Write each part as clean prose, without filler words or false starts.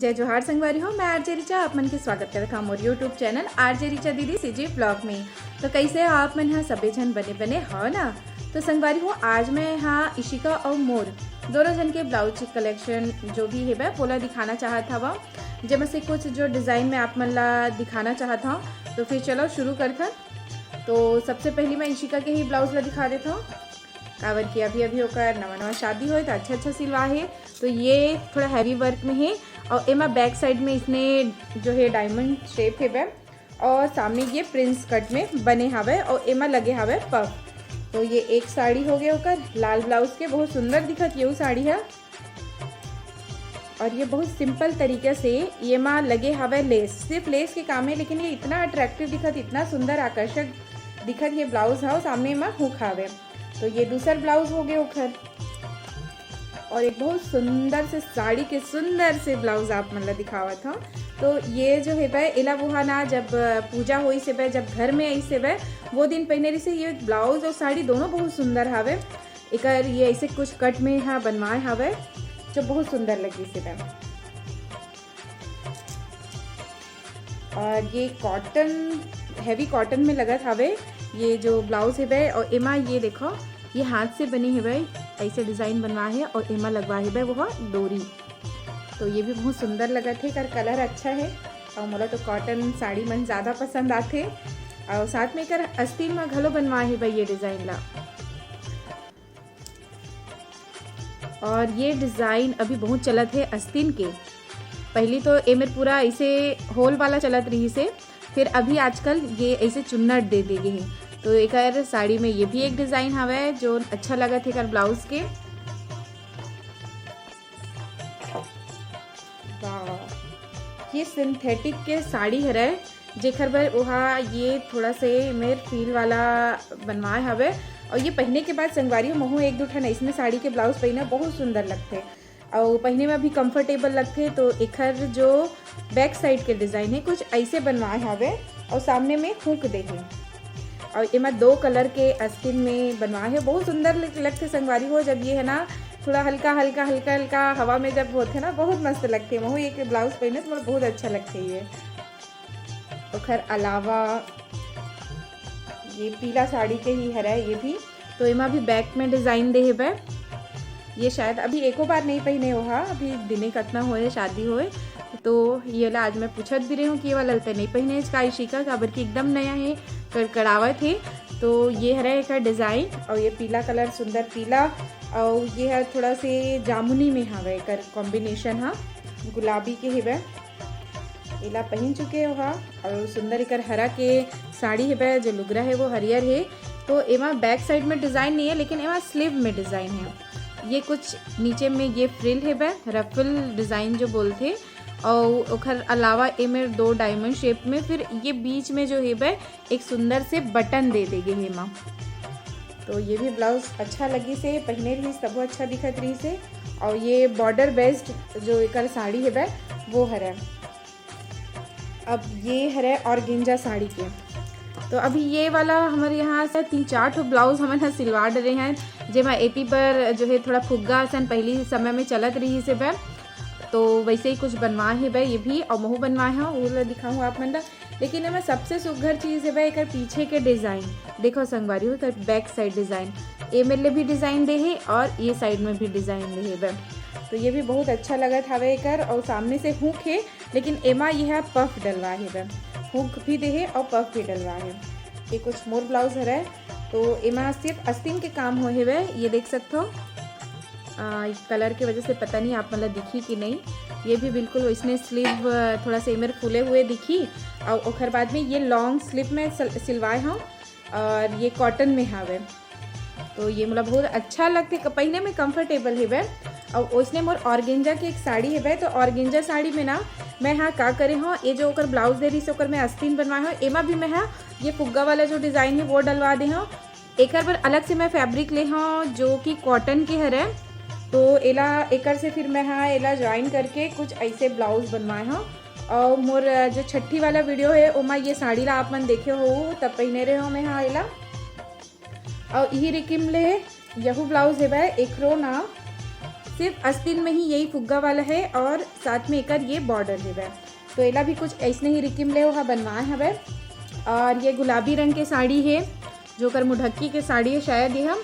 जय जोहार संगवारी हो। मैं आरजे रिचा आप मन के स्वागत करत हूँ मोर यूट्यूब चैनल आरजे रिचा दीदी सीजी ब्लॉग में। तो कैसे आप मन यहाँ सभी जन बने बने हो ना। तो संगवारी हो आज मैं यहाँ इशिका और मोर दोनों जन के ब्लाउज कलेक्शन जो भी है वह पोला दिखाना चाहता हूँ, जिसमें से कुछ जो डिज़ाइन में आप मन ला दिखाना चाहता हूँ। तो फिर चलो शुरू करते हैं। तो सबसे पहले मैं इशिका के ही ब्लाउज ला दिखा देता हूँ। कावर की अभी होकर नवा शादी हो तो अच्छा सिलवा है। तो ये थोड़ा हैवी वर्क में है और एमा बैक साइड में इसने जो है डायमंड शेप है वह, और सामने ये प्रिंस कट में बने हवे और एमा लगे हवे पफ। तो ये एक साड़ी हो गया होकर लाल ब्लाउज के, बहुत सुंदर दिखत ये साड़ी है। और ये बहुत सिंपल तरीके से ये माँ लगे हवे लेस, सिर्फ लेस के काम है, लेकिन ये इतना अट्रैक्टिव दिखत, इतना सुंदर आकर्षक दिखत ये ब्लाउज है। सामने माँ हुक हवे। तो ये दूसरा ब्लाउज हो गया उखर, और एक बहुत सुंदर से साड़ी के सुंदर से ब्लाउज आप मतलब दिखावा था। तो ये जो है वह इला बुहा ना जब पूजा हुई से वह, जब घर में आई से वह वो दिन पहने से ये ब्लाउज और साड़ी दोनों बहुत सुंदर हवे। एक ये ऐसे कुछ कट में यहाँ बनवाए हवे जो बहुत सुंदर लगी से वह। और ये कॉटन, हैवी कॉटन में लगत हवे ये जो ब्लाउज है वह। और एमा ये देखो ये हाथ से बनी है भाई, ऐसे डिज़ाइन बनवा है और एमा लगवा है भाई वो डोरी। तो ये भी बहुत सुंदर लगा थे, कर कलर अच्छा है और मोला तो कॉटन साड़ी मन ज़्यादा पसंद आते। और साथ में कर अस्तीन में घलो बनवा है भाई ये डिज़ाइन ला। और ये डिज़ाइन अभी बहुत चलत है अस्तीन के। पहली तो ए में पूरा ऐसे होल वाला चलत रही से, फिर अभी आजकल ये ऐसे चुन्नट दे देगे हैं। तो एक साड़ी में ये भी एक डिज़ाइन हवा जो अच्छा लगा थे कर ब्लाउज के। ये सिंथेटिक के साड़ी है जेखर बर वहाँ ये थोड़ा से मेर फील वाला बनवाए हवे। और ये पहने के बाद संगवारी महू एक दो ठन इसमें साड़ी के ब्लाउज पहने बहुत सुंदर लगते और पहने में भी कंफर्टेबल लगते। तो एखर जो बैक साइड के डिज़ाइन है कुछ ऐसे बनवाए हवे और सामने में हुक दे है। और इमा दो कलर के अस्तीन में बनवाए है, बहुत सुंदर लगते संगवारी हो। जब ये है ना थोड़ा हल्का हवा में जब होते हैं ना बहुत मस्त लगते हैं। वो एक ब्लाउज पहने तो बहुत अच्छा लगते है ये। तो खैर अलावा ये पीला साड़ी के ही है ये भी। तो इमा भी बैक में डिज़ाइन दे है। ये शायद अभी एको बार नहीं पहने हो, अभी दिने कतना होए शादी होए। तो ये ला आज मैं पूछत भी रही हूँ कि ये वाला नहीं पहने इसका इशिका काबर की एकदम नया है, कड़कड़ावत है। तो ये है एक डिज़ाइन और ये पीला कलर सुंदर पीला, और ये है थोड़ा से जामुनी में हवे कर कॉम्बिनेशन हाँ गुलाबी के है इला पहन चुके हो हाँ। और सुंदर एक हरा के साड़ी है जो लुगरा है वो हरियर है। तो एमा बैक साइड में डिज़ाइन नहीं है, लेकिन एमा स्लीव में डिज़ाइन है। ये कुछ नीचे में ये फ्रिल है रफल डिज़ाइन जो बोलते। और उखर अलावा ए में दो डायमंड शेप में, फिर ये बीच में जो है एक सुंदर से बटन दे देगे है माँ। तो ये भी ब्लाउज अच्छा लगी से पहने रही, सब अच्छा दिखत रही से। और ये बॉर्डर बेस्ड जो एक साड़ी है वो है। अब ये है ऑर्गेंजा साड़ी के। तो अभी ये वाला हमारे यहाँ से 3-4 ठो ब्लाउज हम यहाँ सिलवा डरे हैं, जेमा एपी पर जो है थोड़ा फुग्गा सन पहली समय में चलत रही से तो वैसे ही कुछ बनवाए है भाई ये भी, और महू बनवाए हैं वो दिखाऊँ आप मन। लेकिन मैं सबसे सुघर चीज़ है भाई एक पीछे के डिज़ाइन देखो संगवारी हो। तो बैक साइड डिज़ाइन ए मेले भी डिज़ाइन दे है और ये साइड में भी डिज़ाइन दे है भाई। तो ये भी बहुत अच्छा लगा था भाई कर। और सामने से हुक है, लेकिन एमा ये है पफ डलवा है भाई, हुक भी दे है और पफ भी डलवा है। ये कुछ मोर ब्लाउज है। तो एमा सिर्फ अस्तीन के काम हो है भाई, ये देख सकते हो। कलर की वजह से पता नहीं आप मतलब दिखी कि नहीं। ये भी बिल्कुल इसने स्लीव थोड़ा सा मेरे फूले हुए दिखी। और उखर बाद में ये लॉन्ग स्लीव में सिलवाए हों और ये कॉटन में हावे। तो ये मतलब बहुत अच्छा लगते, पहने में कंफर्टेबल है वह। और उसने मोर ऑर्गेंजा की एक साड़ी है वह। तो ऑर्गेंजा साड़ी में ना मैं हाँ का करे हूँ, ये जो ओकर ब्लाउज दे रही से ओकर मैं अस्तीन बनवाए हूँ। एमा भी मैं हाँ ये फुग्गा वाला जो डिज़ाइन है वो डलवा दे हूँ। एक बार अलग से मैं फैब्रिक ले हूँ जो कि कॉटन के है। तो एला एकर से फिर मैं हाँ एला ज्वाइन करके कुछ ऐसे ब्लाउज बनवाए हूँ। और मोर जो छठी वाला वीडियो है ओमा ये साड़ी ला आप मन देखे हो तब पहने रहे हो मैं हाँ एला। और यही रिकिम ले यहू ब्लाउज है भाई एक रो ना सिर्फ आस्तीन में ही यही फुग्गा वाला है और साथ में एक ये बॉर्डर है। तो एला भी कुछ ऐसने ही रिकिम ले वहाँ बनवाए हवे। और ये गुलाबी रंग के साड़ी है जो कर मुढक्की के साड़ी है शायद ये हम।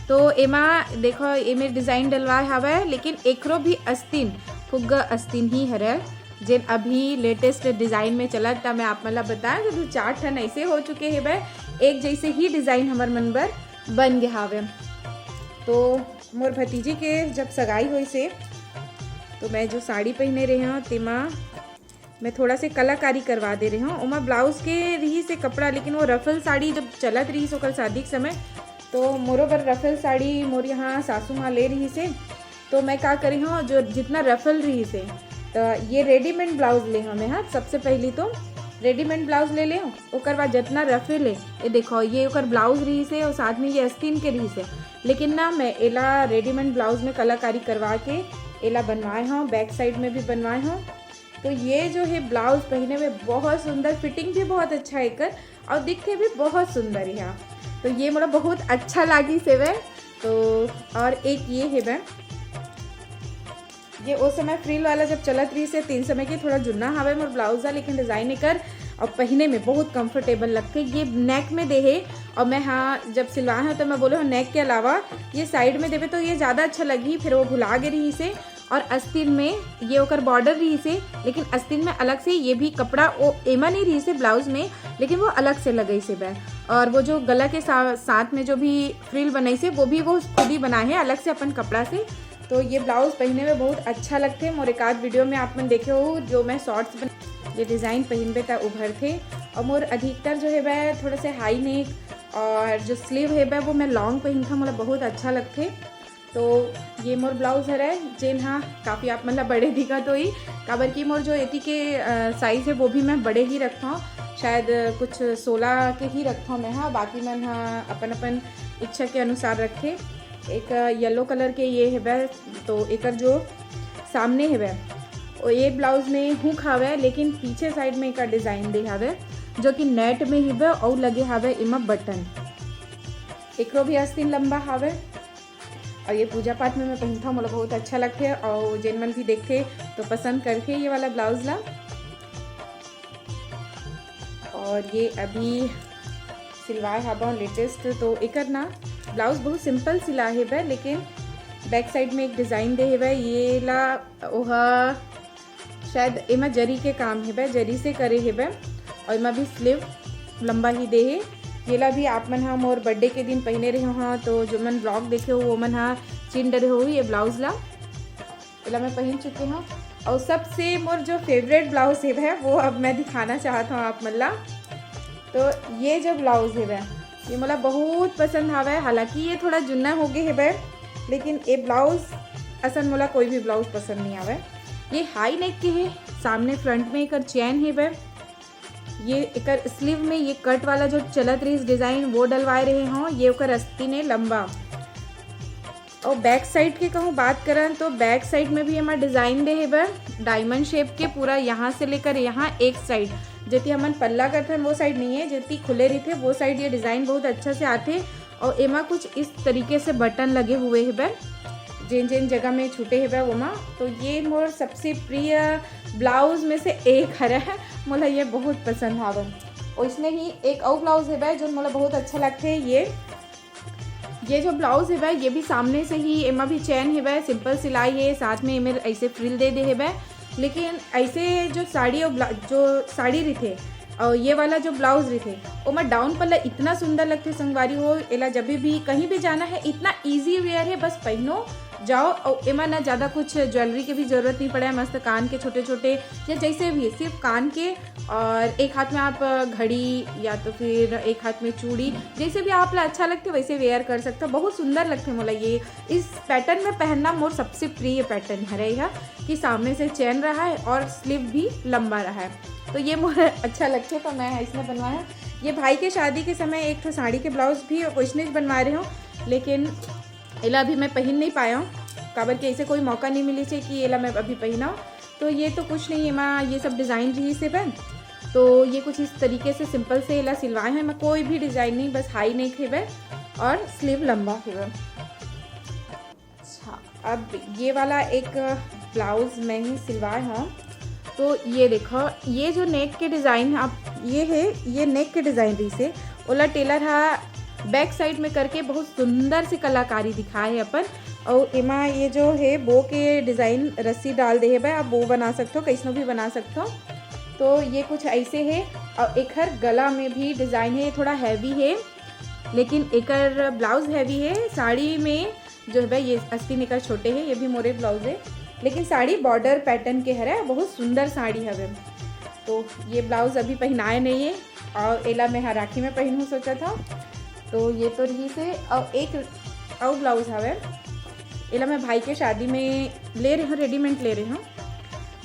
तो एमा देखो एमे डिज़ाइन डलवाए हवे, लेकिन एकरो भी आस्तीन फुग्गा आस्तीन ही हरे जिन अभी लेटेस्ट डिज़ाइन में चलत। था मैं आप मला बताया कि 2-4 ठन ऐसे हो चुके हैं भाई, एक जैसे ही डिज़ाइन हमार मन बर बन गया हवे। तो मोर भतीजी के जब सगाई हुई से तो मैं जो साड़ी पहने रही हूँ तेमा मैं थोड़ा से कलाकारी करवा दे रही हूँ। उमा ब्लाउज के रही से कपड़ा, लेकिन वो रफल साड़ी जब चलत रही सो कल शादी के समय, तो मोरो बर रफल साड़ी मोर यहाँ सासू माँ ले रही से। तो मैं क्या करी हूँ जो जितना रफल रही से तो ये रेडीमेड ब्लाउज ले हमें। हाँ, सबसे पहली तो रेडीमेड ब्लाउज ले ले, ओकर बाद जितना रफल है ये देखो ये ओकर ब्लाउज रही से और साथ में ये आस्तीन के रही से। लेकिन ना मैं एला रेडीमेड ब्लाउज में कलाकारी करवा के एला बनवाए हूँ, बैक साइड में भी बनवाए हूँ। तो ये जो है ब्लाउज पहने में बहुत सुंदर, फिटिंग भी बहुत अच्छा है कर और दिखते भी बहुत सुंदर है। तो ये मोला बहुत अच्छा लगी से वह। तो और एक ये है वह, ये उस समय फ्रिल वाला जब चलत रही से 3 समय की थोड़ा जुन्ना हवे मोर ब्लाउज है, लेकिन डिज़ाइन कर और पहने में बहुत कंफर्टेबल लगते। ये नेक में दे है और मैं हाँ जब सिलवाए हैं तो मैं बोले हाँ नेक के अलावा ये साइड में देवे तो ये ज़्यादा अच्छा लगी। फिर वो भुला गई रही से और आस्तीन में ये ओकर बॉर्डर रही से, लेकिन आस्तीन में अलग से ये भी कपड़ा वो एमा नहीं रही से ब्लाउज में, लेकिन वो अलग से लगई से बै। और वो जो गला के साथ में जो भी फ्रिल बनाई से वो भी वो खुद ही बनाए हैं अलग से अपन कपड़ा से। तो ये ब्लाउज पहनने में बहुत अच्छा लगते हैं। मोर एक आध वीडियो में आप मन देखे हो जो मैं शॉर्ट्स ये डिज़ाइन पहनबे तक उभर थे। और मोर अधिकतर जो है वह थोड़ा से हाई नेक और जो स्लीव है वह वो मैं लॉन्ग पहन था, मुझे बहुत अच्छा लगते। तो ये मोर ब्लाउज है जेन हाँ काफ़ी आप मतलब बड़े दिखा तो ही काबर की मोर जो एटी के साइज़ है वो भी मैं बड़े ही रखता हूँ, शायद कुछ 16 के ही रखता हूँ मैं। हाँ, बाकी मैं हाँ अपन अपन इच्छा के अनुसार रखे। एक येलो कलर के ये है वह, तो एक जो सामने है वह और ये ब्लाउज में हुक हवे, लेकिन पीछे साइड में एक डिज़ाइन दे हवे जो कि नेट में ही वह और लगे हवे इमा बटन। एकरो भी आस्तीन लंबा हवे और ये पूजा पाठ में मैं पहनता हूँ, मुझे बहुत अच्छा लगते है और जिन मन भी देखते तो पसंद करके ये वाला ब्लाउज ला। और ये अभी सिलवाए हवा लेटेस्ट। तो एक ना ब्लाउज बहुत सिंपल सिला है वह, लेकिन बैक साइड में एक डिज़ाइन दे है वह ये ला ओहा शायद एमा जरी के काम है वह, जरी से करे है वह। और एमा भी स्लीव लंबा ही दे है। ये ला भी आप मन हाँ मोर बर्थडे के दिन पहने रहे हो। हाँ, तो जो मन ब्लॉग देखे हो वो मन हाँ चिन डरे हो ये ब्लाउज ला एला मैं पहन चुके हूँ। और सबसे मोर जो फेवरेट ब्लाउज है वो अब मैं दिखाना चाहता हूँ आप मन ला। तो ये जो ब्लाउज है वह ये मला बहुत पसंद आवा है। हालांकि ये थोड़ा जुन्ना हो गया है वह, लेकिन ये ब्लाउज असल मला कोई भी ब्लाउज पसंद नहीं आवा। ये हाई नेक के है, सामने फ्रंट में एक चैन है वह, ये एक स्लीव में ये कट वाला जो चलत रही डिज़ाइन वो डलवाए रहे हों। ये ओकर आस्तीन है लंबा। और बैक साइड के कहूँ बात करें तो बैक साइड में भी हमारा डिज़ाइन दे है वह डायमंड शेप के, पूरा यहाँ से लेकर यहाँ एक साइड जितनी हमन पल्ला करते हैं वो साइड नहीं है, जितनी खुले रही थे वो साइड ये डिज़ाइन बहुत अच्छा से आते। और एमा कुछ इस तरीके से बटन लगे हुए हैं वह, जिन जिन जगह में छूटे है वह वहाँ। तो ये मोर सबसे प्रिय ब्लाउज में से एक है, मोला ये बहुत पसंद आवन। और इसमें ही एक और ब्लाउज है वह जो मोला बहुत अच्छा लगते है। ये जो ब्लाउज है वह ये भी सामने से ही एमा भी चैन है वह, सिंपल सिलाई है, साथ में एमे ऐसे फ्रिल दे है वह। लेकिन ऐसे जो साड़ी और जो साड़ी रही थे और ये वाला जो ब्लाउज रही थे वो मैं डाउन पल्ला इतना सुंदर लगते संगवारी हो। एला जब भी कहीं भी जाना है इतना इजी वेयर है, बस पहनो जाओ। और एमा ना ज़्यादा कुछ ज्वेलरी की भी ज़रूरत नहीं पड़ा है। मस्त कान के छोटे छोटे या जैसे भी सिर्फ कान के, और एक हाथ में आप घड़ी या तो फिर एक हाथ में चूड़ी, जैसे भी आप अच्छा लगते वैसे वेयर कर सकते हो। बहुत सुंदर लगते हैं। मोला ये इस पैटर्न में पहनना मोर सबसे प्रिय पैटर्न है यह कि सामने से चैन रहा है और स्लीव भी लंबा रहा है, तो ये मुझे अच्छा लगता है। तो मैं इसमें बनवाया। ये भाई के शादी के समय एक तो साड़ी के ब्लाउज भी क्वेश्चन बनवा रहे हूँ, लेकिन एला अभी मैं पहन नहीं पाया हूँ काबर के ऐसे कोई मौका नहीं मिली से कि एला मैं अभी पहनाऊँ। तो ये तो कुछ नहीं है, मैं ये सब डिज़ाइन रही से बन। तो ये कुछ इस तरीके से सिंपल से एला सिलवाए हैं। मैं कोई भी डिज़ाइन नहीं, बस हाई नेक है वह और स्लीव लंबा है वह। अच्छा, अब ये वाला एक ब्लाउज़ मैं ही सिलवाए हूँ। तो ये देखो, ये जो नेक के डिज़ाइन आप ये है, ये नेक के डिज़ाइन रही से ओला टेलर हा बैक साइड में करके बहुत सुंदर से कलाकारी दिखाए है अपन। और एमा ये जो है बो के डिज़ाइन रस्सी डाल दे है भाई, आप बो बना सकते हो, कैसनो भी बना सकते हो। तो ये कुछ ऐसे है। और एक हर गला में भी डिज़ाइन है, थोड़ा हैवी है, लेकिन एकर ब्लाउज़ हैवी है। साड़ी में जो है भाई ये अस्ती निकर छोटे है, ये भी मोरे ब्लाउज़ है, लेकिन साड़ी बॉर्डर पैटर्न के हरे, बहुत सुंदर साड़ी है। तो ये ब्लाउज़ अभी पहनाए नहीं है, और एला मैं राखी में पहनूँ सोचा था। तो ये तो रही से। और एक और ब्लाउज़ है, एला मैं भाई के शादी में ले रहे हूँ, रेडीमेड ले रहे हूँ।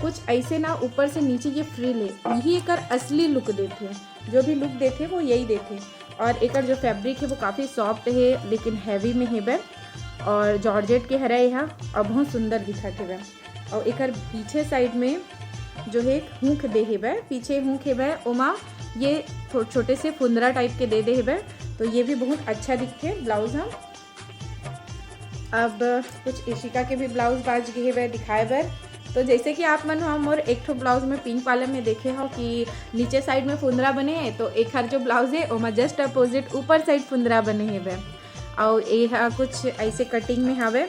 कुछ ऐसे ना ऊपर से नीचे ये फ्रिल है, यही एक असली लुक देते हैं, जो भी लुक देते वो यही देते। और एक जो फैब्रिक है वो काफ़ी सॉफ्ट है, लेकिन हैवी में है वह, और जॉर्जेट के हरा यहाँ, और बहुत सुंदर दिखत है वह। और एक पीछे साइड में जो है हुक दे है वह, पीछे हुक है वह, ओमा ये छोटे से फुंदरा टाइप के दे है वह। तो ये भी बहुत अच्छा दिखते हैं ब्लाउज हम। अब कुछ इशिका के भी ब्लाउज बाज गए वह दिखाए बर। तो जैसे कि आप मन हम और एक ठो ब्लाउज में पिंक वाले में देखे हो कि नीचे साइड में फुंदरा बने हैं, तो एक हर जो ब्लाउज है ओमा जस्ट अपोजिट ऊपर साइड फुंदरा बने हैं वह। और ये कुछ ऐसे कटिंग में हवे,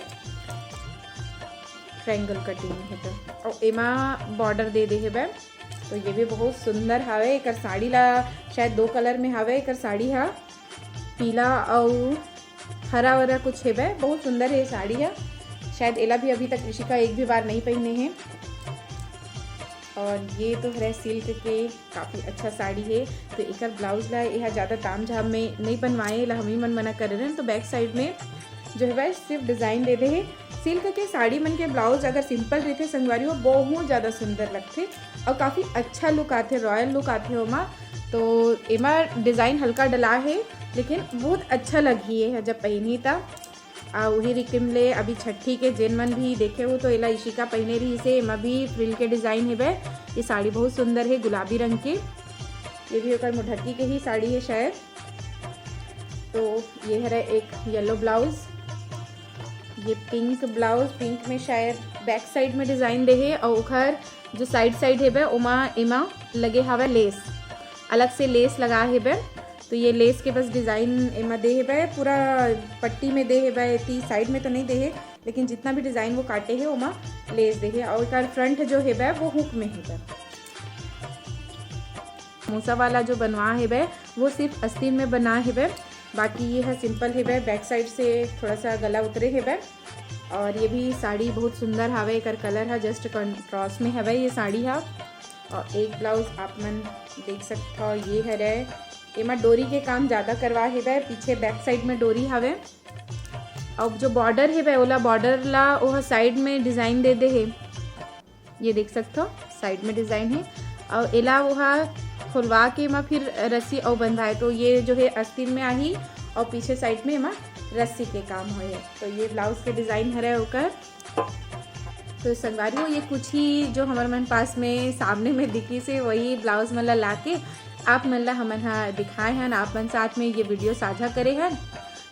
ट्रायंगल कटिंग में है। तो और एमा बॉर्डर दे है वह। तो ये भी बहुत सुंदर हवे। एक साड़ी ला शायद 2 कलर में हवे, एक साड़ी हा पीला और हरा वरा कुछ है वह, बहुत सुंदर है साड़ी है। शायद एला भी अभी तक ऋषिका एक भी बार नहीं पहने हैं। और ये तो है सिल्क के काफ़ी अच्छा साड़ी है। तो एक ब्लाउज ला यह ज़्यादा ताम झाम में नहीं बनवाए, ला हम ही मन मना कर रहे हैं। तो बैक साइड में जो है वह सिर्फ डिज़ाइन दे दे है। सिल्क के साड़ी मन के ब्लाउज अगर सिंपल रहते संगवारी हो बहुत ज़्यादा सुंदर लगते और काफ़ी अच्छा लुक आते, रॉयल लुक आते हो माँ। तो एमा डिज़ाइन हल्का डला है, लेकिन बहुत अच्छा लगी है जब पहनी था। वही रिकिम ले अभी छठी के जेन मन भी देखे हो तो एला इशिका पहने रही से, एमा भी फ्रिल के डिज़ाइन है वह। ये साड़ी बहुत सुंदर है, गुलाबी रंग के। ये भी होकर मुढक्की के ही साड़ी है शायद। तो ये है एक येलो ब्लाउज, ये पिंक ब्लाउज, पिंक में शायद बैक साइड में डिज़ाइन दे है। और उखर जो साइड है वह ओमा एमा लगे हवा लेस, अलग से लेस लगा है वह। तो ये लेस के बस डिज़ाइन एमा दे है, पूरा पट्टी में दे है, ती साइड में तो नहीं दे है, लेकिन जितना भी डिज़ाइन वो काटे है ओमा लेस दे है। और एक फ्रंट जो है वो हुक में है। मूसा वाला जो बनवा है वो सिर्फ आस्तीन में बना है, बाकी ये है सिंपल है। बैक साइड से थोड़ा सा गला उतरे है। और ये भी साड़ी बहुत सुंदर हवे, एक कलर है जस्ट क्रॉस में है ये साड़ी है। और एक ब्लाउज आप मन देख सकते हो, ये है एमा डोरी के काम ज़्यादा करवा है, पीछे बैक साइड में डोरी हवे। और जो बॉर्डर है ओला बॉर्डर ला वह साइड में डिज़ाइन दे है, ये देख सकते हो साइड में डिज़ाइन है। और एला वह खुलवा के एमा फिर रस्सी और बंधाए। तो ये जो है आस्तीन में आई और पीछे साइड में एमा रस्सी के काम हो। तो ये ब्लाउज के डिज़ाइन है होकर। तो संगवारी हो ये कुछ ही जो हमारे मन पास में सामने में दिखी से वही ब्लाउज मन ला के आप मन ला हमन हा दिखाए हैं, आप मन साथ में ये वीडियो साझा करे हैं।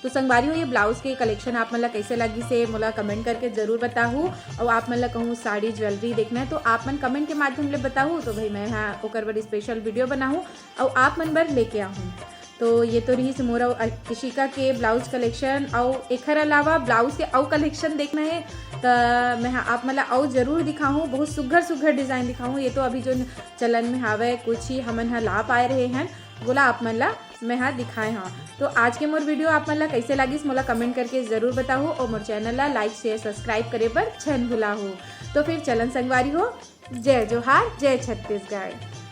तो संगवारी हो ये ब्लाउज के कलेक्शन आप मन ला कैसे लगी से मोला कमेंट करके ज़रूर बताऊँ। और आप मन ला कहूँ साड़ी ज्वेलरी देखना है तो आप मन कमेंट के माध्यम ले बताऊँ, तो भाई मैं हाँ ओकर बर स्पेशल वीडियो बनाऊँ और आप मन बर लेके आऊँ। तो ये तो रही मोरा इशिका के ब्लाउज कलेक्शन। और एक अलावा ब्लाउज के और कलेक्शन देखना है तो मैं आप मतलब और ज़रूर दिखाऊँ, बहुत सुघर डिज़ाइन दिखाऊँ। ये तो अभी जो चलन में हावे कुछ ही हमन हाँ ला पाए रहे हैं, बोला आप मन ला मैं हाँ दिखाए हाँ। तो आज के मोर वीडियो आप मन ला कैसे लगी मोला कमेंट करके ज़रूर बताओ। और मोर चैनल ला लाइक शेयर सब्सक्राइब करे पर छन भुला हो। तो फिर चलन संगवारी हो, जय जोहार, जय छत्तीसगढ़।